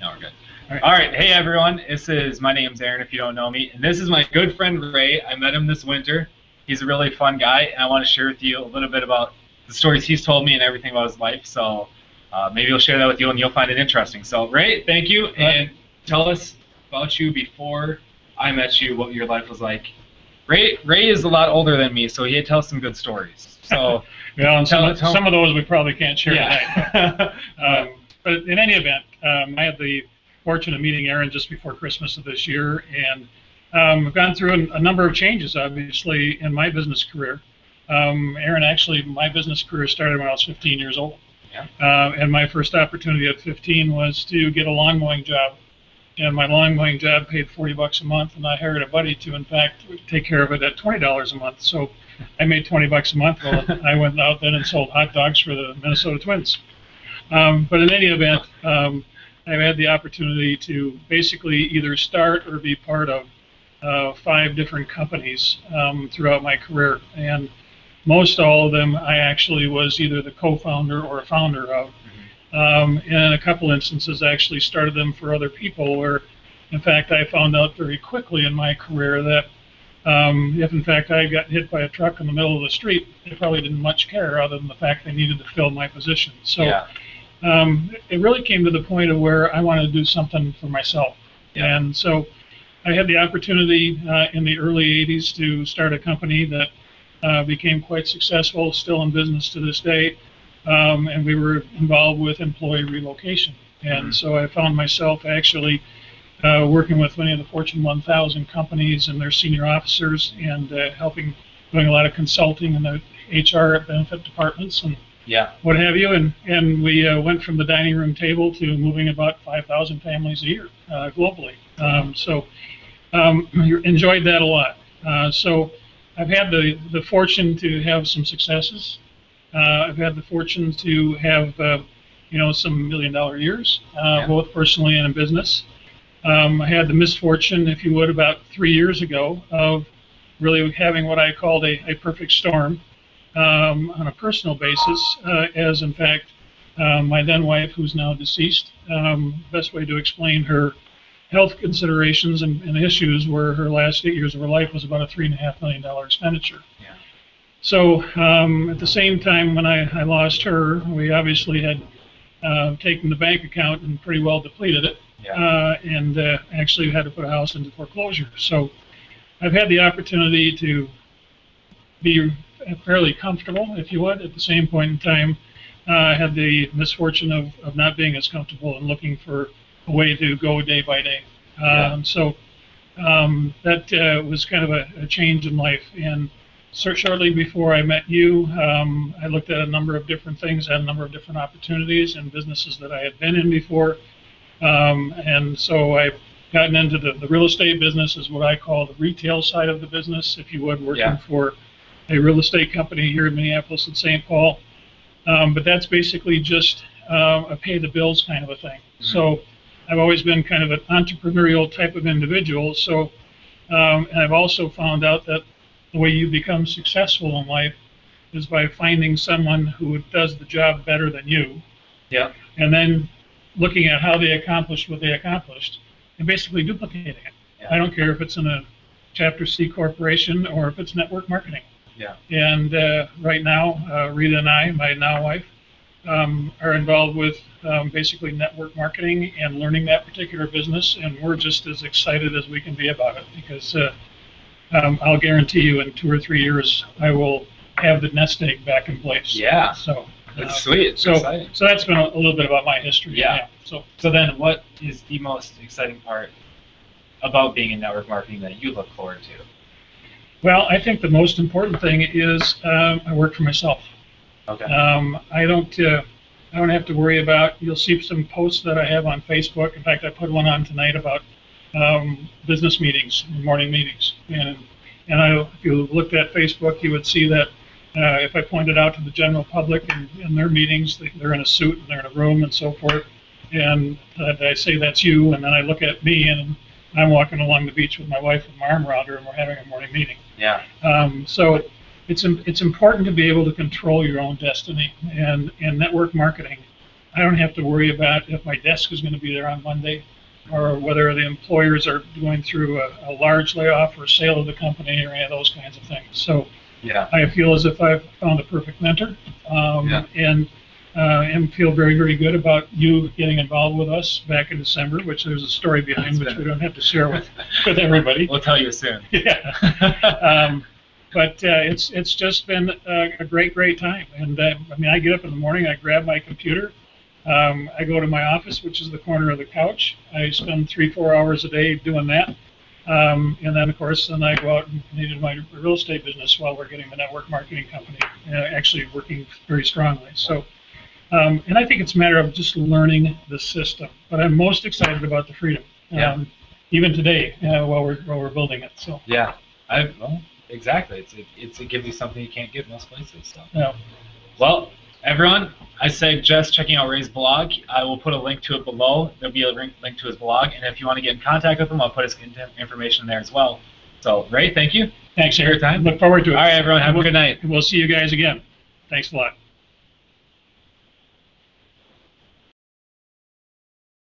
No, we're good. All right. Hey, everyone. My name's Aaron, if you don't know me. And this is my good friend, Ray. I met him this winter. He's a really fun guy, and I want to share with you a little bit about the stories he's told me and everything about his life. So maybe he'll share that with you, and you'll find it interesting. So, Ray, thank you. And tell us about you before I met you, what your life was like. Ray is a lot older than me, so he tells some good stories. So, yeah, and some of those we probably can't share today. But in any event, I had the fortune of meeting Aaron just before Christmas of this year, and I've gone through a number of changes, obviously, in my business career. Aaron, actually, my business career started when I was 15 years old. Yeah. And my first opportunity at 15 was to get a lawn mowing job. And my lawn mowing job paid $40 a month, and I hired a buddy to, in fact, take care of it at $20 a month. So I made $20 a month. Well, I went out then and sold hot dogs for the Minnesota Twins. But in any event, I've had the opportunity to basically either start or be part of 5 different companies throughout my career. And most all of them I actually was either the co-founder or a founder of. In a couple instances, I actually started them for other people where, in fact, I found out very quickly in my career that if, in fact, I got hit by a truck in the middle of the street, they probably didn't much care other than the fact they needed to fill my position. So it really came to the point of where I wanted to do something for myself. Yeah. And so I had the opportunity in the early 80s to start a company that became quite successful, still in business to this day. And we were involved with employee relocation. And so I found myself actually working with many of the Fortune 1000 companies and their senior officers and doing a lot of consulting in the HR benefit departments and what have you. And we went from the dining room table to moving about 5,000 families a year globally. So enjoyed that a lot. So I've had the fortune to have some successes. I've had the fortune to have, some million-dollar years, both personally and in business. I had the misfortune, if you would, about 3 years ago of really having what I called a perfect storm on a personal basis, as in fact my then wife, who's now deceased, best way to explain her health considerations and issues were her last 8 years of her life was about a $3.5 million expenditure. Yeah. So at the same time when I lost her, we obviously had taken the bank account and pretty well depleted it, and actually had to put a house into foreclosure. So I've had the opportunity to be fairly comfortable, if you would. At the same point in time, I had the misfortune of not being as comfortable and looking for a way to go day by day. So that was kind of a change in life. And so shortly before I met you, I looked at a number of different things, had a number of different opportunities in businesses that I had been in before. And so I've gotten into the real estate business, is what I call the retail side of the business, if you would, working for a real estate company here in Minneapolis and St. Paul. But that's basically just a pay the bills kind of a thing. So I've always been kind of an entrepreneurial type of individual. So and I've also found out that the way you become successful in life is by finding someone who does the job better than you. Yeah. And then looking at how they accomplished what they accomplished and basically duplicating it. Yeah. I don't care if it's in a Chapter C corporation or if it's network marketing. Yeah. And right now, Rita and I, my now wife, are involved with basically network marketing and learning that particular business. And we're just as excited as we can be about it because I'll guarantee you in 2 or 3 years, I will have the nest egg back in place. Yeah. So it's sweet. It's exciting. So that's been a little bit about my history. Yeah. So then what is the most exciting part about being in network marketing that you look forward to? Well, I think the most important thing is I work for myself. Okay. I don't have to worry about, you'll see some posts that I have on Facebook. In fact, I put one on tonight about business meetings, morning meetings. And if you looked at Facebook, you would see that if I pointed out to the general public in their meetings, they're in a suit and they're in a room and so forth. And I say that's you, and then I look at me and I'm walking along the beach with my wife with my arm around her and we're having a morning meeting. Yeah. So it's important to be able to control your own destiny, and network marketing I don't have to worry about if my desk is going to be there on Monday, or whether the employers are going through a large layoff or sale of the company or any of those kinds of things. So Yeah. I feel as if I've found a perfect mentor, and feel very, very good about you getting involved with us back in December, which there's a story behind which we don't have to share with everybody. We'll tell you soon. Yeah. But it's just been a great, great time. And I mean, I get up in the morning, I grab my computer, I go to my office, which is the corner of the couch. I spend 3-4 hours a day doing that. And then, of course, then I go out and do my real estate business while we're getting the network marketing company actually working very strongly. So, and I think it's a matter of just learning the system. But I'm most excited about the freedom, even today while we're building it. So. Yeah. Well, exactly. It gives you something you can't get most places. So. Yeah. Well, everyone, I suggest checking out Ray's blog. I will put a link to it below. There'll be a link to his blog, and if you want to get in contact with him, I'll put his information there as well. So, Ray, thank you. Thanks for your time. Look forward to it. All right, everyone, have a good night. We'll see you guys again. Thanks a lot.